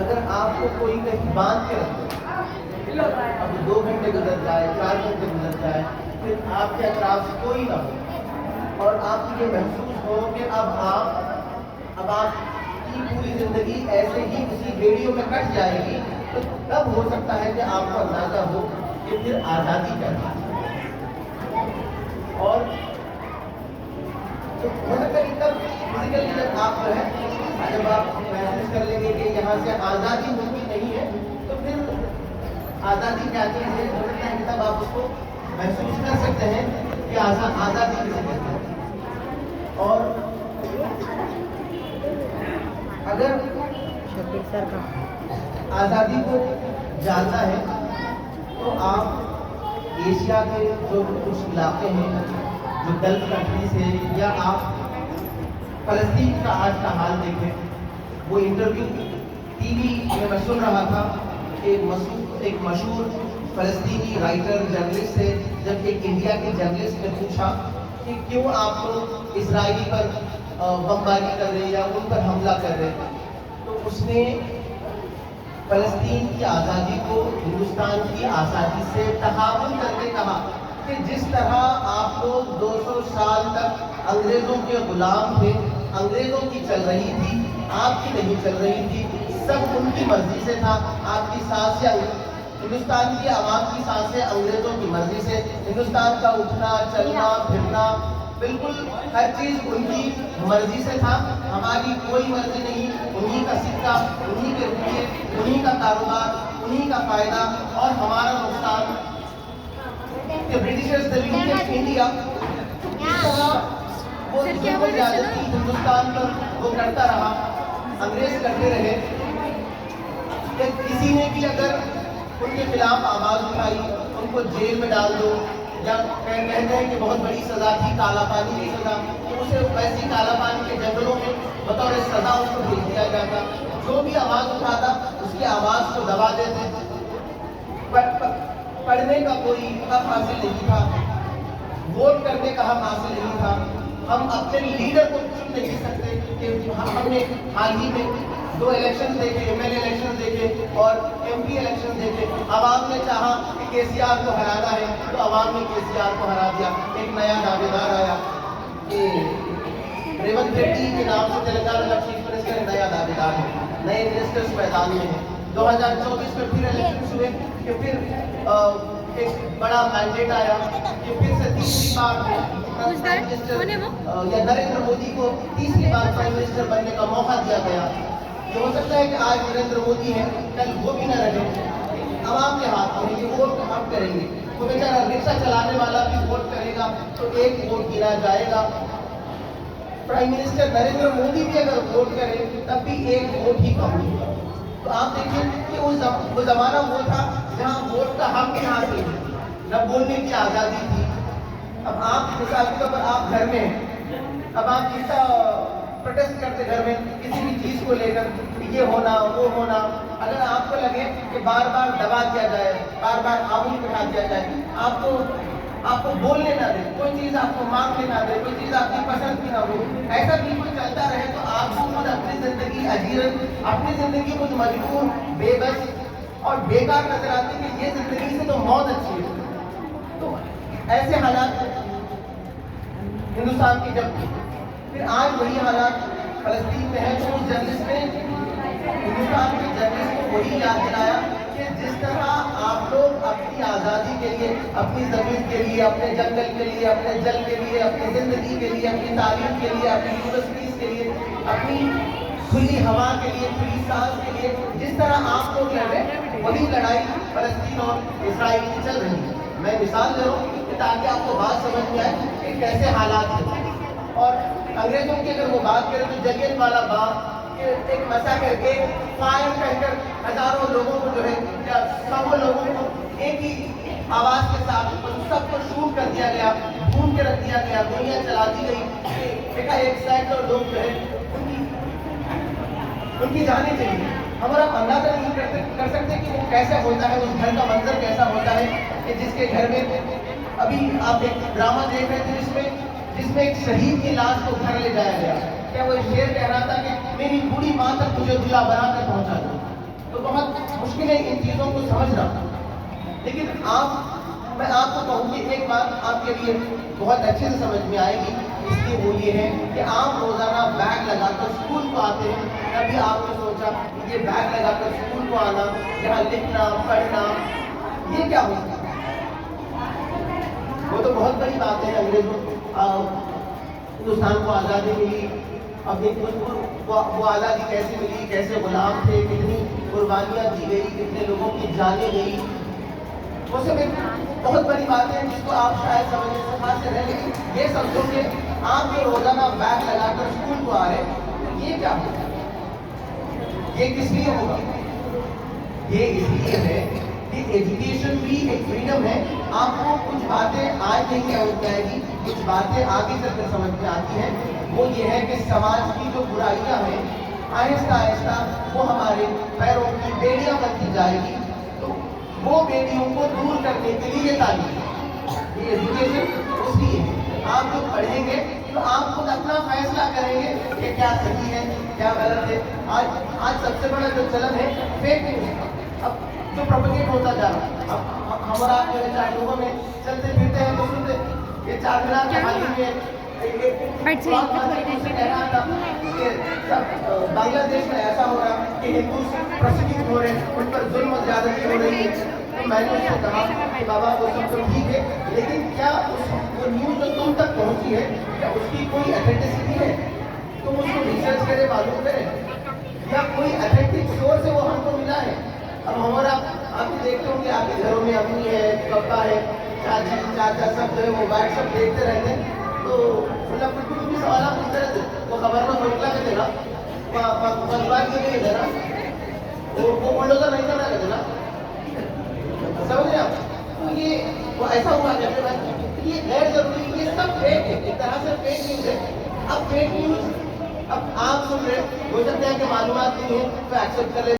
اگر آپ کو کوئی کہیں باندھ کے رکھ دے، اب 2 گھنٹے گزر جائے، 4 گھنٹے گزر جائے، پھر آپ کے اطراف سے کوئی نہ ہو اور آپ کو یہ محسوس ہو کہ اب آپ کی پوری زندگی ایسے ہی کسی ویڈیو میں کٹ جائے گی، تو تب ہو سکتا ہے کہ آپ کو اندازہ ہو کہ پھر آزادی کیا ہے۔ اور ہو سکتا ہے کہ تب فزیکلی جب آپ جو ہے جب آپ محسوس کر لیں گے کہ یہاں سے آزادی ممکن نہیں ہے، تو پھر آزادی کیا چیز ہے، ہو سکتا ہے کہ تب آپ اس کو محسوس کر سکتے ہیں کہ آزادی کسے کہتے ہیں۔ اور اگر آزادی کو جاننا ہے تو آپ ایشیا کے جو کچھ علاقے ہیں جو گلف کنٹریز ہیں، یا آپ فلسطین کا آج کا حال دیکھیں۔ وہ انٹرویو ٹی وی میں میں سن رہا تھا کہ ایک مشہور فلسطینی رائٹر جرنلسٹ سے جب ایک انڈیا کے جرنلسٹ نے پوچھا کہ کیوں آپ لوگ اسرائیلی پر بمباری کر رہے ہیں یا ان پر حملہ کر رہے ہیں، تو اس نے فلسطین کی آزادی کو ہندوستان کی آزادی سے تحامل کر کے کہا کہ جس طرح آپ لوگ 200 سال تک انگریزوں کے غلام تھے، انگریزوں کی چل رہی تھی، آپ کی نہیں چل رہی تھی، سب ان کی مرضی سے تھا۔ آپ کی سانسیں ہندوستان کی عوام کی سانسیں انگریزوں کی مرضی سے، ہندوستان کا اٹھنا چلنا پھرنا بالکل ہر چیز ان کی مرضی سے تھا، ہماری کوئی مرضی نہیں۔ انہی کا سکہ، انہی کے روپیے، انہی کا کاروبار، انہی کا فائدہ اور ہمارا نقصان۔ کہ برٹشرز نے انڈیا اس طرح وہ ظلم و زیادتی ہندوستان پر وہ کرتا رہا، انگریز کرتے رہے کہ کسی نے بھی اگر ان کے خلاف آواز اٹھائی ان کو جیل میں ڈال دو، یا کہتے ہیں کہ بہت بڑی سزا تھی کالا پانی کی سزا، تو اسے ویسی کالا پانی کے جنگلوں میں بطور سزا اس کو بھیج دیا جاتا۔ جو بھی آواز اٹھاتا اس کی آواز کو دبا دیتے۔ پڑھنے کا کوئی حق حاصل نہیں تھا، ووٹ کرنے کا حق حاصل نہیں تھا، ہم اپنے لیڈر کو چن نہیں سکتے کہ ہم نے حال ہی میں 2 الیکشن دیکھے، ایم ایل اے الیکشن دیکھے اور ایم پی الیکشن دیکھے۔ عوام نے چاہا کہ کے سی آر کو ہرانا ہے تو عوام نے کے سی آر کو ہرا دیا۔ ایک نیا دعوے دار آیا کہ ریونت ریڈی کے نام سے تلنگانہ کا چیف منسٹر نیا دعوے دار ہے، نئے منسٹرز میدان میں ہیں۔ 2024 میں پھر الیکشن ہوئے کہ پھر ایک بڑا مینڈیٹ آیا کہ پھر سے تیسری بار یا نریندر مودی کو تیسری بار پرائم منسٹر بننے کا موقع دیا گیا۔ یہ ہو سکتا ہے کہ آج نریندر مودی ہے، کل وہ بھی نہ رہے، عوام کے ہاتھ میں یہ ووٹ ہم کریں گے۔ تو بیچارہ رکشہ چلانے والا بھی ووٹ کرے گا تو ایک ووٹ گنا جائے گا۔ پرائم منسٹر نریندر مودی بھی اگر ووٹ کرے تب بھی ایک ووٹ ہی کم ہوگا۔ تو آپ دیکھیں کہ وہ زمانہ وہ تھا جہاں ووٹ کا حق ہی حاصل نہیں، نہ بولنے کی آزادی تھی۔ اب آپ مثال کے طور پر آپ گھر میں ہیں، اب آپ کتنا پروٹیسٹ کرتے گھر میں کسی بھی چیز کو لے کر، یہ ہونا وہ ہونا، اگر آپ کو لگے کہ بار بار دبا دیا جائے، بار بار آنگلی بٹھا دیا جائے، آپ کو بولنے نہ دے، کوئی چیز آپ کو مانگنے نہ دے، کوئی چیز آپ کی پسند کی نہ ہو، ایسا بالکل چلتا رہے تو آپ کو خود اپنی زندگی اجیرن، اپنی زندگی خود مجبور، بے بس اور بیکار نظر آتی کہ یہ زندگی سے تو موت اچھی ہے۔ تو ایسے حالات ہندوستان کی جب پھر آج وہی حالات فلسطین میں ہے، تو اس جرنلسٹ نے ہندوستان کے جرنلسٹ کو وہی یاد دلایا کہ جس طرح آپ لوگ اپنی آزادی کے لیے، اپنی زمین کے لیے، اپنے جنگل کے لیے، اپنے جل کے لیے، اپنی زندگی کے لیے، اپنی تعلیم کے لیے، اپنی یونیورسٹیز کے لیے، اپنی کھلی ہوا کے لیے، کھلی سانس کے لیے جس طرح آپ لوگ لڑ رہے ہیں، وہی لڑائی فلسطین اور اسرائیل کی چل رہی ہے۔ میں مثال دے رہا ہوں کہ تاکہ آپ کو بات سمجھ میں آئے کہ کیسے حالات ہیں۔ اور انگریزوں کی اگر وہ بات کریں تو جلیان والا باغ ایک مسا کر کے فائر کہہ کر ہزاروں لوگوں کو جو ہے یا سو لوگوں کو ایک ہی آواز کے ساتھ سب کو شوٹ کر دیا گیا، بھون کے رکھ دیا گیا، گولیاں چلا دی گئی، ایک سینکڑوں لوگ جو ہے ان کی جانیں چاہیے۔ ہم آپ اندازہ نہیں کر سکتے کہ وہ کیسا ہوتا ہے، اس گھر کا منظر کیسا ہوتا ہے کہ جس کے گھر میں ابھی آپ ایک ڈرامہ دیکھ رہے تھے جس میں ایک شہید کی لاش کو گھر لے جایا گیا، کیا وہ شعر کہہ رہا تھا کہ میری بوڑھی ماں تک تجھے دلہا بنا کر پہنچا دوں. تو بہت مشکل ہے ان چیزوں کو سمجھنا. لیکن میں آپ کو کہوں گی ایک بات آپ کے لیے بہت اچھے سے سمجھ میں آئے گی. اس لیے وہ یہ ہے کہ آپ روزانہ بیگ لگا کر اسکول کو آتے ہیں. تبھی آپ نے سوچا کہ یہ بیگ لگا کر اسکول کو آنا, یہاں لکھنا پڑھنا, یہ کیا ہوتا ہے؟ وہ تو بہت بڑی بات ہے. انگریزوں ہندوستان کو آزادی ملی, اپنی وہ آزادی کیسے ملی, کیسے غلام تھے, کتنی قربانیاں دی گئی, کتنے لوگوں کی جانیں گئی, وہ سب ایک بہت بڑی بات ہے جس کو آپ شاید سمجھنے سے حاصل ہے. لیکن یہ سمجھو کہ آپ جو روزانہ بیگ لگا کر اسکول کو آ رہے ہیں, یہ کیا ہوگا, یہ کس لیے ہوگا؟ یہ اس لیے ہے کہ ایجوکیشن بھی ایک فریڈم ہے. آپ کو کچھ باتیں آج نہیں سمجھ آئے گی, کچھ باتیں آگے چل کر سمجھ میں آتی ہیں. وہ یہ ہے کہ سماج کی جو برائیاں ہیں آہستہ آہستہ وہ ہمارے پیروں کی بیڑیاں بنتی جائے گی. تو وہ بیڑیوں کو دور کرنے کے لیے یہ تعلیم ہے, یہ ایجوکیشن اس لیے ہے. آپ جو پڑھیں گے تو آپ خود اپنا فیصلہ کریں گے کہ کیا صحیح ہے کیا غلط ہے. آج سب سے بڑا جو چلن ہے فیک نیوز, اب جو پروپیگیٹ ہوتا جا رہا ہے. اب ہم اور آپ جو ہے چار لوگوں میں چلتے پھرتے ہیں تو سنتے یہ چار مینار کے حال ہی میں بنگلہ دیش میں ایسا ہو رہا کہ ہندو پروسیکیوٹ ہو رہے ہیں, ان پر ظلم و زیادتی ہو رہی ہے. تو میں نے اس سے کہا کہ بابا وہ سب تو ٹھیک ہے, لیکن کیا وہ نیوز جو تم تک پہنچی ہے کیا اس کی کوئی اتھینٹسٹی ہے؟ تم اس کو ریسرچ کرے, معلوم کریں, یا کوئی اتھینٹک سورس ہے وہ ہم کو ملا ہے. اب ہمارا آپ بھی دیکھتے ہوں کہ آپ کے گھروں میں امی ہے, پپا ہے, چاچی چاچا سب جو ہے موبائل سب دیکھتے رہتے ہیں. تو مطلب کچھ بھی سوالات پوچھتے رہتے, وہ خبر میں موکلا کے دینا, بات کے لیے دینا, وہ بلڈوزر نہیں کرنا کہ دینا, سمجھ رہے آپ؟ تو یہ وہ ایسا ہوا جیسے بات یہ غیر ضروری, یہ سب فیک ہے, ایک طرح سے فیک نیوز ہے. اب فیک نیوز اب آپ سن رہے ہو سکتا ہے کہ معلومات نہیں ہے تو ایکسیپٹ کر لیں.